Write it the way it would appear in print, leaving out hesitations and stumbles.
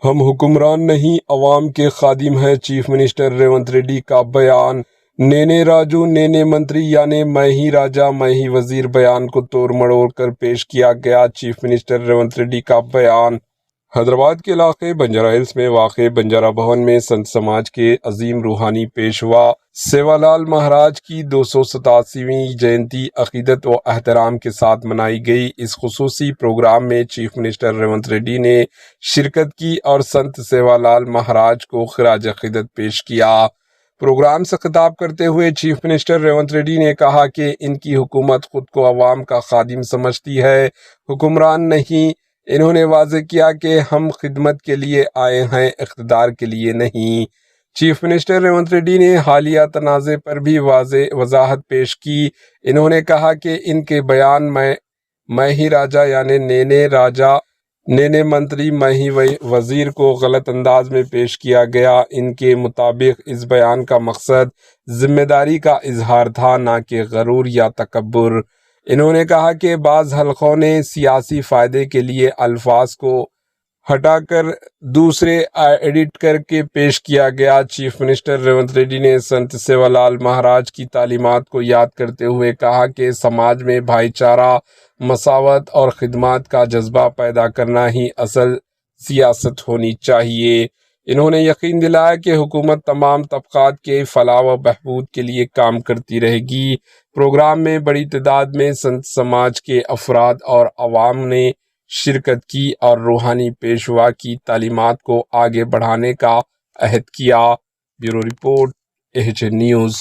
ہم حکمران نہیں عوام کے خادم ہیں، چیف منسٹر ریونت ریڈی کا بیان۔ نینے راجو نینے منتری یعنی میں ہی راجا میں ہی وزیر بیان کو توڑ مڑوڑ کر پیش کیا گیا، چیف منسٹر ریونت ریڈی کا بیان۔ حیدرآباد کے علاقے بنجارہ ہلز میں واقع بنجارہ بھون میں سنت سماج کے عظیم روحانی پیشوا سیوا لال مہاراج کی 287ویں جینتی عقیدت و احترام کے ساتھ منائی گئی۔ اس خصوصی پروگرام میں چیف منسٹر ریونت ریڈی نے شرکت کی اور سنت سیوا لال مہاراج کو خراج عقیدت پیش کیا۔ پروگرام سے خطاب کرتے ہوئے چیف منسٹر ریونت ریڈی نے کہا کہ ان کی حکومت خود کو عوام کا خادم سمجھتی ہے، حکمران نہیں۔ انہوں نے واضح کیا کہ ہم خدمت کے لیے آئے ہیں، اقتدار کے لیے نہیں۔ چیف منسٹر ریونت ریڈی نے حالیہ تنازع پر بھی وضاحت پیش کی۔ انہوں نے کہا کہ ان کے بیان میں ہی راجا یعنی نینے راجا نینے منتری میں ہی وزیر کو غلط انداز میں پیش کیا گیا۔ ان کے مطابق اس بیان کا مقصد ذمہ داری کا اظہار تھا، نہ کہ غرور یا تکبر۔ انہوں نے کہا کہ بعض حلقوں نے سیاسی فائدے کے لیے الفاظ کو ہٹا کر دوسرے ایڈٹ کر کے پیش کیا گیا۔ چیف منسٹر ریونت ریڈی نے سنت سیوا لال مہاراج کی تعلیمات کو یاد کرتے ہوئے کہا کہ سماج میں بھائی چارہ، مساوات اور خدمات کا جذبہ پیدا کرنا ہی اصل سیاست ہونی چاہیے۔ انہوں نے یقین دلایا کہ حکومت تمام طبقات کے فلاح و بہبود کے لیے کام کرتی رہے گی۔ پروگرام میں بڑی تعداد میں سنت سماج کے افراد اور عوام نے شرکت کی اور روحانی پیشوا کی تعلیمات کو آگے بڑھانے کا عہد کیا۔ Bureau report, AHN news.